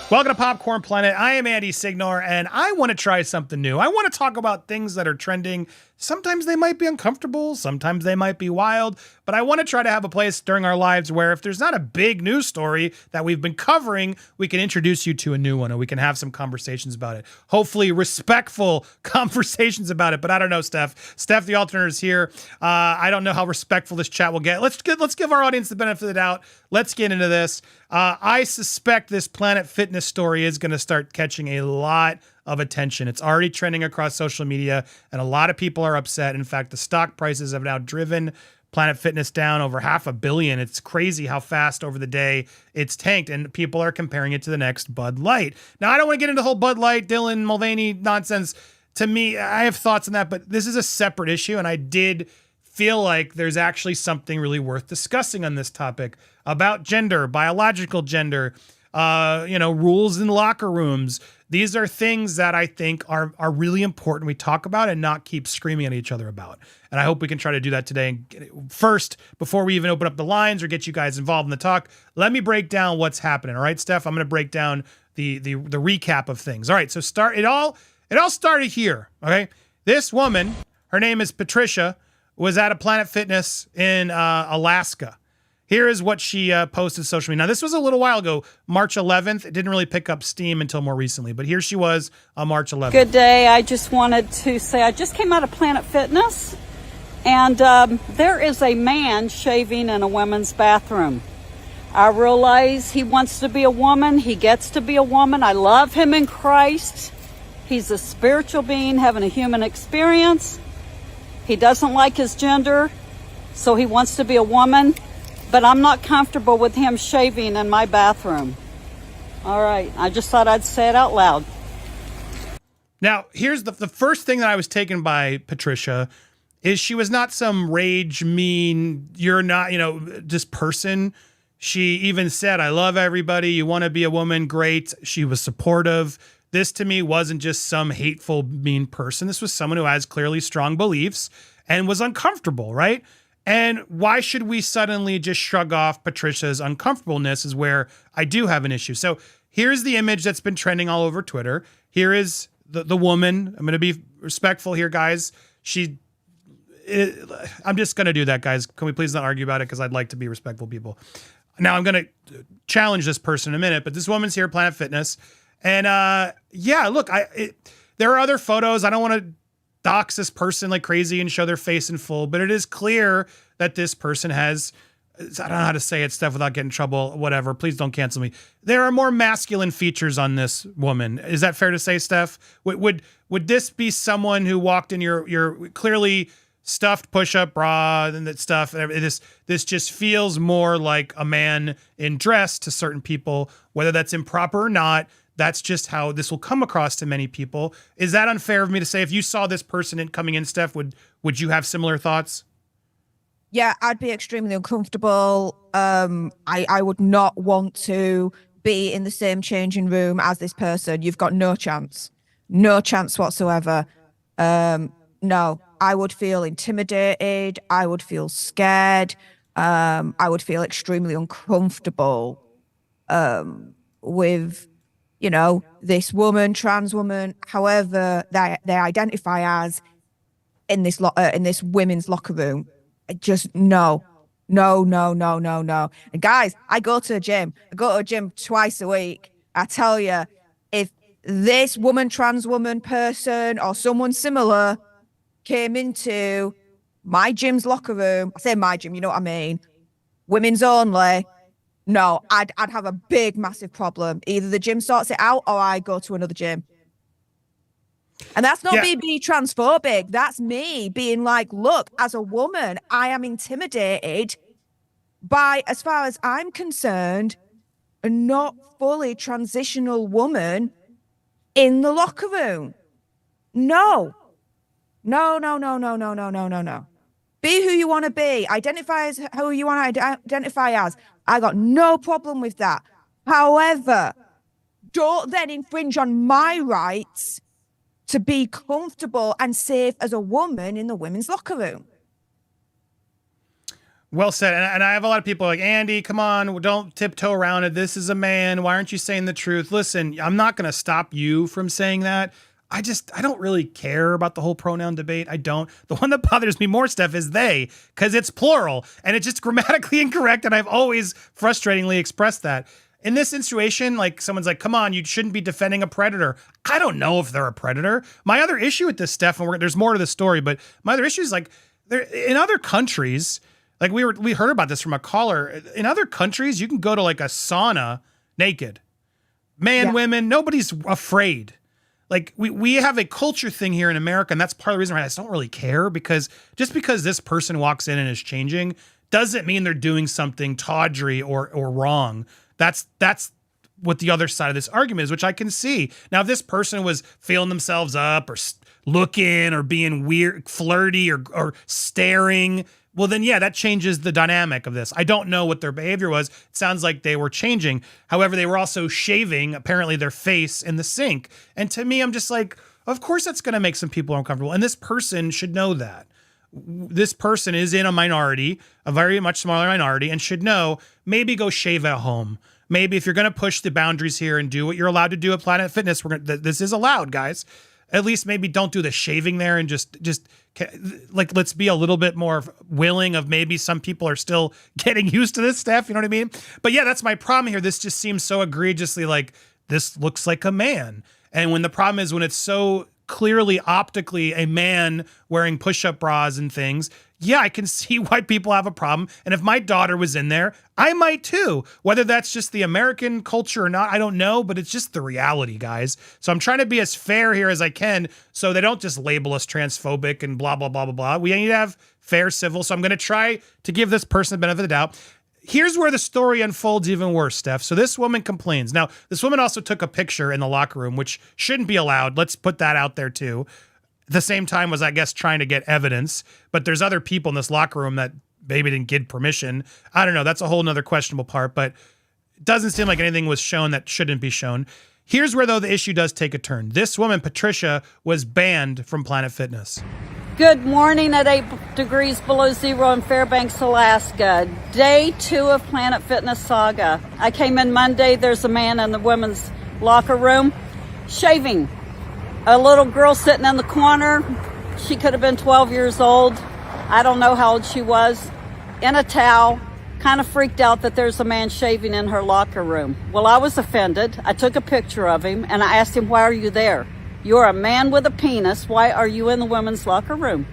Welcome to Popcorn Planet. I am Andy Signore, and I want to try something new. I want to talk about things that are trending. Sometimes they might be uncomfortable, sometimes they might be wild, but I want to try to have a place during our lives where if there's not a big news story that we've been covering, we can introduce you to a new one and we can have some conversations about it. Hopefully respectful conversations about it, but I don't know, Steph. Steph, the alternator, is here. I don't know how respectful this chat will get. Let's give our audience the benefit of the doubt. Let's get into this. I suspect this Planet Fitness story is going to start catching a lot of attention. It's already trending across social media, and a lot of people are upset. In fact, the stock prices have now driven Planet Fitness down over $500 million. It's crazy how fast over the day it's tanked, and people are comparing it to the next Bud Light. Now, I don't want to get into the whole Bud Light, Dylan Mulvaney nonsense. To me, I have thoughts on that, but this is a separate issue, and I did feel like there's actually something really worth discussing on this topic about gender, biological gender, rules in locker rooms. These are things that I think are really important we talk about and not keep screaming at each other about. And I hope we can try to do that today. First, before we even open up the lines or get you guys involved in the talk, let me break down what's happening. All right, Steph, I'm going to break down the recap of things. All right, so it all started here. Okay, this woman, her name is Patricia, was at a Planet Fitness in Alaska. Here is what she posted to social media. Now, this was a little while ago, March 11th. It didn't really pick up steam until more recently, but here she was on March 11th. Good day. I just wanted to say I just came out of Planet Fitness, and there is a man shaving in a women's bathroom. I realize he wants to be a woman. He gets to be a woman. I love him in Christ. He's a spiritual being having a human experience. He doesn't like his gender, so he wants to be a woman. But I'm not comfortable with him shaving in my bathroom. All right. I just thought I'd say it out loud. Now, here's the first thing that I was taken by Patricia is she was not some rage, mean, you're not, just person. She even said, I love everybody. You want to be a woman? Great. She was supportive. This to me wasn't just some hateful, mean person. This was someone who has clearly strong beliefs and was uncomfortable, right? And why should we suddenly just shrug off Patricia's uncomfortableness is where I do have an issue. So here's the image that's been trending all over Twitter. Here is the woman. I'm going to be respectful here, guys. I'm just going to do that, guys. Can we please not argue about it? Because I'd like to be respectful people. Now I'm going to challenge this person in a minute, but this woman's here at Planet Fitness. And look, there are other photos. I don't want to dox this person like crazy and show their face in full, but it is clear that this person has, I don't know how to say it, Steph, without getting in trouble, whatever. Please don't cancel me. There are more masculine features on this woman. Is that fair to say, Steph? Would this be someone who walked in your clearly stuffed push-up bra and that stuff? This just feels more like a man in dress to certain people, whether that's improper or not. That's just how this will come across to many people. Is that unfair of me to say? If you saw this person coming in, Steph, would you have similar thoughts? Yeah, I'd be extremely uncomfortable. I would not want to be in the same changing room as this person. You've got no chance whatsoever. No, I would feel intimidated. I would feel scared. I would feel extremely uncomfortable with this woman, trans woman, however they identify as in this women's locker room. Just no. And guys, I go to a gym twice a week. I tell you, if this woman, trans woman, person, or someone similar came into my gym's locker room, I say my gym, you know what I mean, women's only, no, I'd have a big, massive problem. Either the gym sorts it out or I go to another gym. And that's not me being transphobic. That's me being like, look, as a woman, I am intimidated by, as far as I'm concerned, a not fully transitional woman in the locker room. No. Be who you want to be. Identify as who you want to identify as. I got no problem with that. However, don't then infringe on my rights to be comfortable and safe as a woman in the women's locker room. Well said. And I have a lot of people like, Andy, come on, don't tiptoe around it. This is a man. Why aren't you saying the truth? Listen, I'm not going to stop you from saying that. I don't really care about the whole pronoun debate. I don't. The one that bothers me more, Steph, is they, because it's plural and it's just grammatically incorrect. And I've always frustratingly expressed that. In this situation, like someone's like, come on, you shouldn't be defending a predator. I don't know if they're a predator. My other issue with this, Steph, and there's more to the story, but my other issue is like, in other countries, like we heard about this from a caller. In other countries, you can go to like a sauna naked. Women, nobody's afraid. Like we have a culture thing here in America, and that's part of the reason why I just don't really care, because just because this person walks in and is changing doesn't mean they're doing something tawdry or wrong. That's what the other side of this argument is, which I can see. Now, if this person was feeling themselves up or looking or being weird, flirty or staring, well, then, yeah, that changes the dynamic of this. I don't know what their behavior was. It sounds like they were changing. However, they were also shaving, apparently, their face in the sink. And to me, I'm just like, of course that's going to make some people uncomfortable. And this person should know that. This person is in a minority, a very much smaller minority, and should know, maybe go shave at home. Maybe if you're going to push the boundaries here and do what you're allowed to do at Planet Fitness, this is allowed, guys. At least maybe don't do the shaving there, and just like, let's be a little bit more willing of, maybe some people are still getting used to this stuff. You know what I mean? But yeah, that's my problem here. This just seems so egregiously like, this looks like a man. And when the problem is when it's so clearly optically a man wearing push-up bras and things, yeah, I can see why people have a problem. And if my daughter was in there, I might too. Whether that's just the American culture or not, I don't know, but it's just the reality, guys. So I'm trying to be as fair here as I can so they don't just label us transphobic and blah, blah, blah, blah, blah. We need to have fair, civil. So I'm going to try to give this person the benefit of the doubt. Here's where the story unfolds even worse, Steph. So this woman complains. Now, this woman also took a picture in the locker room, which shouldn't be allowed. Let's put that out there too. At the same time was, I guess, trying to get evidence, but there's other people in this locker room that maybe didn't get permission. I don't know. That's a whole nother questionable part, but it doesn't seem like anything was shown that shouldn't be shown. Here's where, though, the issue does take a turn. This woman, Patricia, was banned from Planet Fitness. Good morning at 8 degrees below zero in Fairbanks, Alaska. Day 2 of Planet Fitness saga. I came in Monday. There's a man in the women's locker room shaving. A little girl sitting in the corner. She could have been 12 years old. I don't know how old she was. In a towel. Kind of freaked out that there's a man shaving in her locker room. Well, I was offended. I took a picture of him and I asked him, why are you there? You're a man with a penis. Why are you in the women's locker room?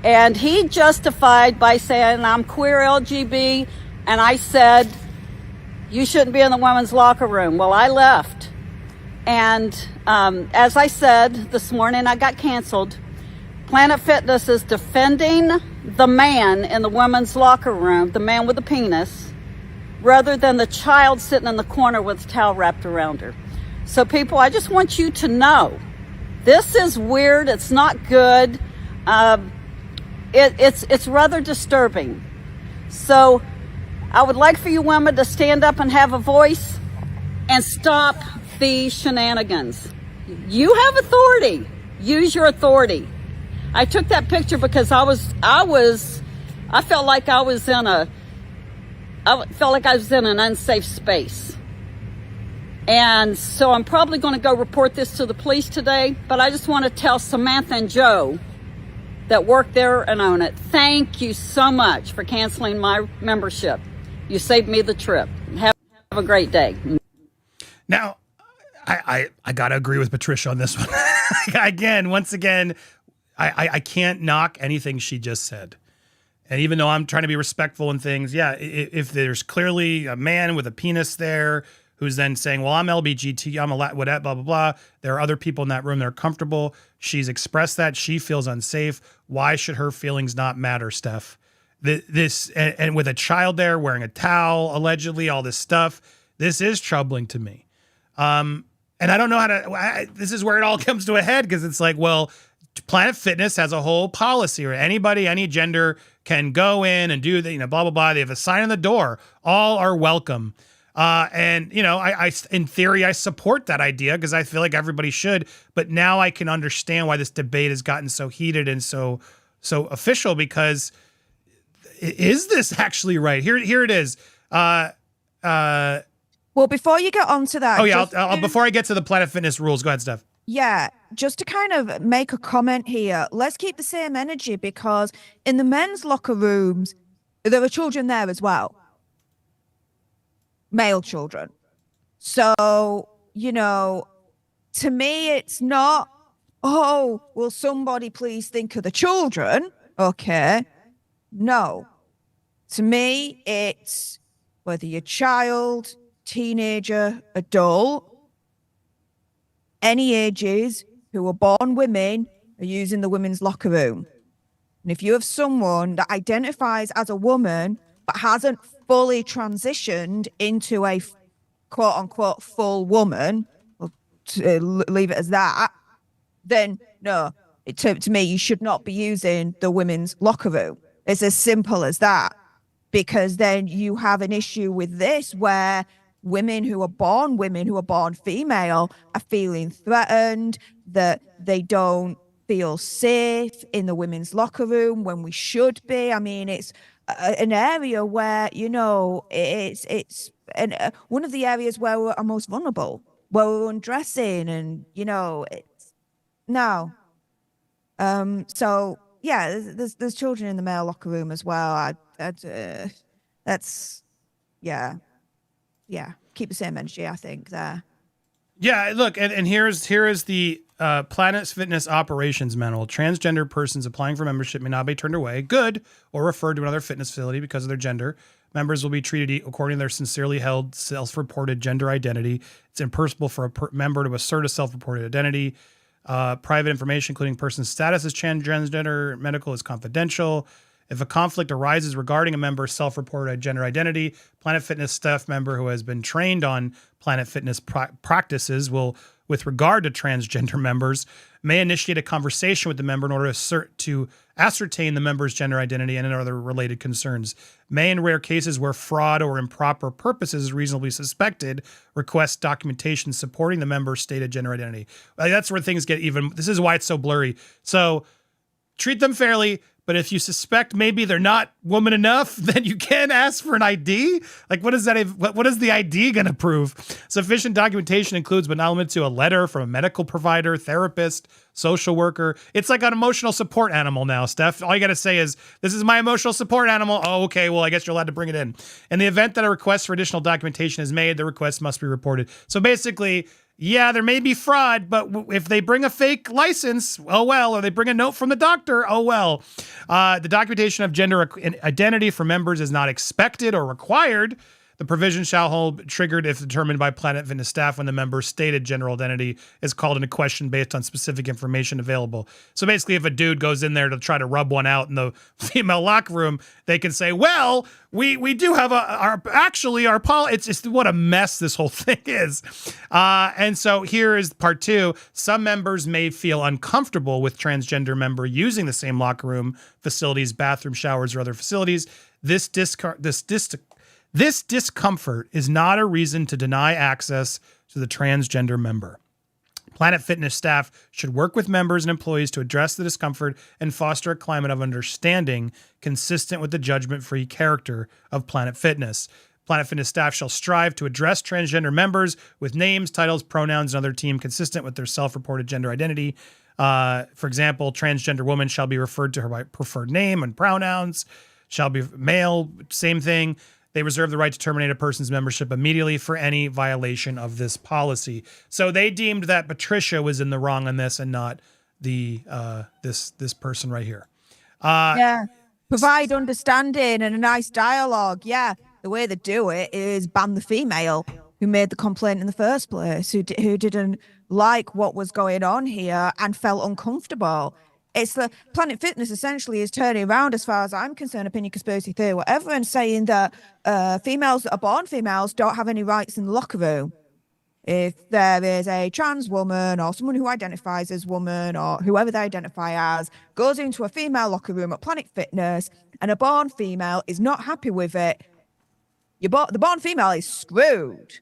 And he justified by saying, I'm queer LGB. And I said, you shouldn't be in the women's locker room. Well, I left. And as I said this morning, I got canceled. Planet Fitness is defending the man in the women's locker room, the man with the penis, rather than the child sitting in the corner with a towel wrapped around her. So people, I just want you to know, this is weird. It's not good. It's rather disturbing. So I would like for you women to stand up and have a voice and stop the shenanigans. You have authority. Use your authority. I took that picture because I felt like I was in an unsafe space. And so I'm probably going to go report this to the police today, but I just want to tell Samantha and Joe that work there and own it, thank you so much for canceling my membership. You saved me the trip. Have a great day. Now, I got to agree with Patricia on this one. Once again, I can't knock anything she just said. And even though I'm trying to be respectful in things, yeah, if there's clearly a man with a penis there who's then saying, well, I'm LBGT, I'm whatever, blah, blah, blah. There are other people in that room that are comfortable. She's expressed that. She feels unsafe. Why should her feelings not matter, Steph? And with a child there wearing a towel, allegedly, all this stuff, this is troubling to me. And I don't know how to, this is where it all comes to a head, because it's like, well, Planet Fitness has a whole policy where anybody, any gender can go in and do the, blah, blah, blah. They have a sign on the door. All are welcome. And I in theory, I support that idea because I feel like everybody should. But now I can understand why this debate has gotten so heated and so official, because is this actually right? Here it is. Well, before you get on to that. Oh, yeah. Before I get to the Planet Fitness rules, go ahead, Steph. Yeah, just to kind of make a comment here, let's keep the same energy, because in the men's locker rooms, there are children there as well. Male children. So, you know, to me, it's not, oh, will somebody please think of the children? Okay. No. To me, it's whether you're child, teenager, adult, any ages, who are born women are using the women's locker room. And if you have someone that identifies as a woman but hasn't fully transitioned into a quote unquote full woman, leave it as that, then no, to me, you should not be using the women's locker room. It's as simple as that, because then you have an issue with this where women who are born female are feeling threatened, that they don't feel safe in the women's locker room when we should be. I mean, it's an area where, you know, it's one of the areas where we're most vulnerable, where we're undressing, and, you know, it's no. So yeah, there's children in the male locker room as well. That's yeah, keep the same energy, I think, there. Yeah, look, and here is the Planet Fitness Operations Manual. Transgender persons applying for membership may not be turned away, good, or referred to another fitness facility because of their gender. Members will be treated according to their sincerely held self-reported gender identity. It's impossible for a member to assert a self-reported identity. Private information, including person's status as transgender, medical, is confidential. If a conflict arises regarding a member's self-reported gender identity, Planet Fitness staff member who has been trained on Planet Fitness practices will, with regard to transgender members, may initiate a conversation with the member in order to ascertain the member's gender identity and other related concerns. May, in rare cases where fraud or improper purposes is reasonably suspected, request documentation supporting the member's stated gender identity. That's where things get even. This is why it's so blurry. So treat them fairly. But if you suspect maybe they're not woman enough, then you can ask for an ID. Like, what is that? What is the ID going to prove? Sufficient documentation includes, but not limited to, a letter from a medical provider, therapist, social worker. It's like an emotional support animal now, Steph. All you got to say is, this is my emotional support animal. Oh, okay. Well, I guess you're allowed to bring it in. In the event that a request for additional documentation is made, the request must be reported. So basically, yeah, there may be fraud, but if they bring a fake license, oh well, or they bring a note from the doctor, oh well. The documentation of gender identity for members is not expected or required. The provision shall hold triggered if determined by Planet Fitness staff when the member's stated gender identity is called into question based on specific information available. So basically, if a dude goes in there to try to rub one out in the female locker room, they can say, well, we do have our it's what a mess this whole thing is. And so here is part 2. Some members may feel uncomfortable with transgender member using the same locker room, facilities, bathroom, showers, or other facilities. This discomfort is not a reason to deny access to the transgender member. Planet Fitness staff should work with members and employees to address the discomfort and foster a climate of understanding consistent with the judgment-free character of Planet Fitness. Planet Fitness staff shall strive to address transgender members with names, titles, pronouns, and other team consistent with their self-reported gender identity. For example, transgender woman shall be referred to her by preferred name and pronouns, shall be male, same thing. They reserve the right to terminate a person's membership immediately for any violation of this policy. So they deemed that Patricia was in the wrong on this and not the this person right here. Yeah. Provide understanding and a nice dialogue. Yeah. The way they do it is ban the female who made the complaint in the first place, who didn't like what was going on here and felt uncomfortable. It's the Planet Fitness essentially is turning around, as far as I'm concerned, opinion, conspiracy theory, whatever, and saying that females that are born females don't have any rights in the locker room. If there is a trans woman or someone who identifies as woman or whoever they identify as goes into a female locker room at Planet Fitness and a born female is not happy with it, the born female is screwed.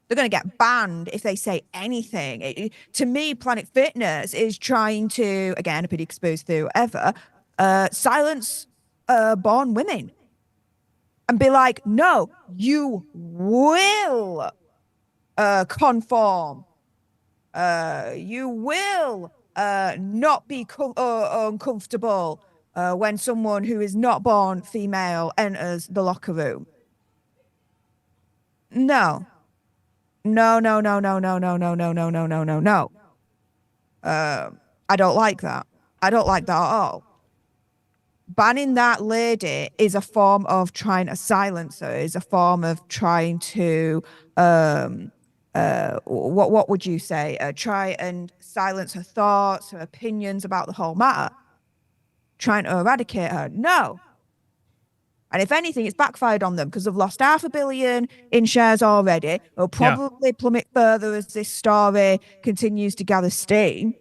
They're going to get banned if they say anything. To me, Planet Fitness is trying to, again, opinion, conspiracy theory, whatever, silence born women and be like, no, you will conform. You will not be uncomfortable when someone who is not born female enters the locker room. No. No, no, no, no, no, no, no, no, no, no, no, no, no. I don't like that. I don't like that at all. Banning that lady is a form of trying to silence her, is a form of trying to what would you say? Try and silence her thoughts, her opinions about the whole matter. Trying to eradicate her. No. And if anything, it's backfired on them because they've lost $500 million in shares already. It'll probably plummet further as this story continues to gather steam.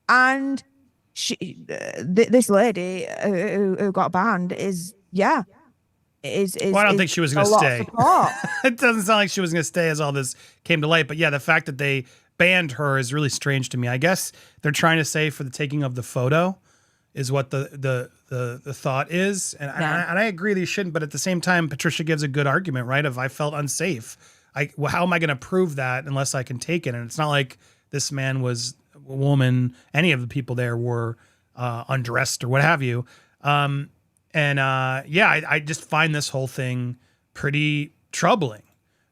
And this lady who got banned is. Well, I don't think she was going to stay. It doesn't sound like she was going to stay as all this came to light. But yeah, the fact that they banned her is really strange to me. I guess they're trying to say for the taking of the photo is what the thought is. And I agree they shouldn't. But at the same time, Patricia gives a good argument, right? If I felt unsafe, how am I going to prove that unless I can take it? And it's not like this man was a woman. Any of the people there were undressed or what have you. I just find this whole thing pretty troubling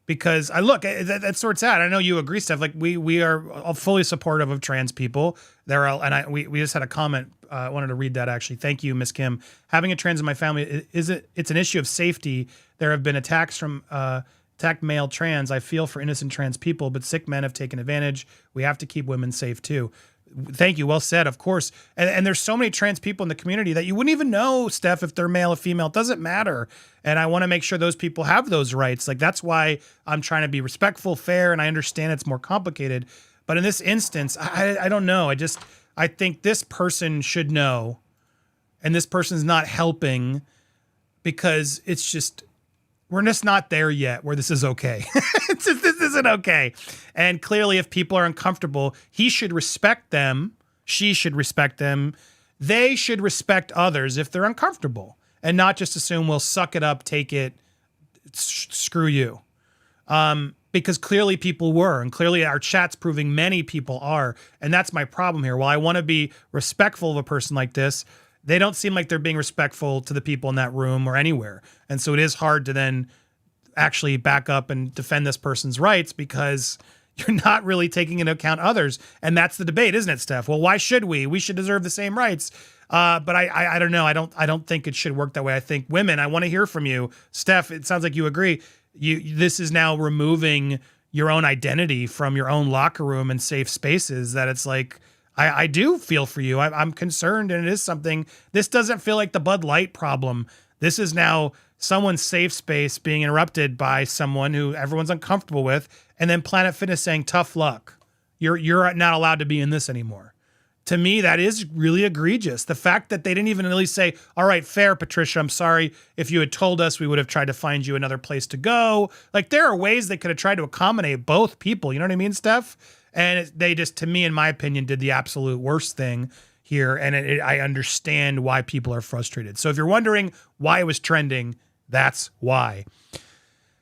because that's where it's at. I know you agree, Steph. Like we are all fully supportive of trans people. We just had a comment. I wanted to read that actually. Thank you, Miss Kim. Having a trans in my family it's an issue of safety. There have been attacks from attacked male trans. I feel for innocent trans people, but sick men have taken advantage. We have to keep women safe too. Thank you. Well said, of course. And there's so many trans people in the community that you wouldn't even know, Steph, if they're male or female. It doesn't matter. And I want to make sure those people have those rights. Like, that's why I'm trying to be respectful, fair, and I understand it's more complicated. But in this instance, I don't know. I think this person should know. And this person's not helping because we're just not there yet where this is okay. This isn't okay. And clearly, if people are uncomfortable, he should respect them. She should respect them. They should respect others if they're uncomfortable and not just assume, well, suck it up, take it, screw you. Because clearly people were, and clearly our chat's proving many people are. And that's my problem here. While I want to be respectful of a person like this, they don't seem like they're being respectful to the people in that room or anywhere. And so it is hard to then actually back up and defend this person's rights because you're not really taking into account others. And that's the debate, isn't it, Steph? Well, why should we? We should deserve the same rights. But I don't know. I don't think it should work that way. I think women, I want to hear from you. Steph, it sounds like you agree. This is now removing your own identity from your own locker room and safe spaces that it's like, I do feel for you. I'm concerned, and it is something. This doesn't feel like the Bud Light problem. This is now someone's safe space being interrupted by someone who everyone's uncomfortable with, and then Planet Fitness saying, tough luck. You're not allowed to be in this anymore. To me, that is really egregious. The fact that they didn't even really say, all right, fair, Patricia, I'm sorry. If you had told us, we would have tried to find you another place to go. Like, there are ways they could have tried to accommodate both people. You know what I mean, Steph? And they just, to me, in my opinion, did the absolute worst thing here. And I understand why people are frustrated. So if you're wondering why it was trending, that's why.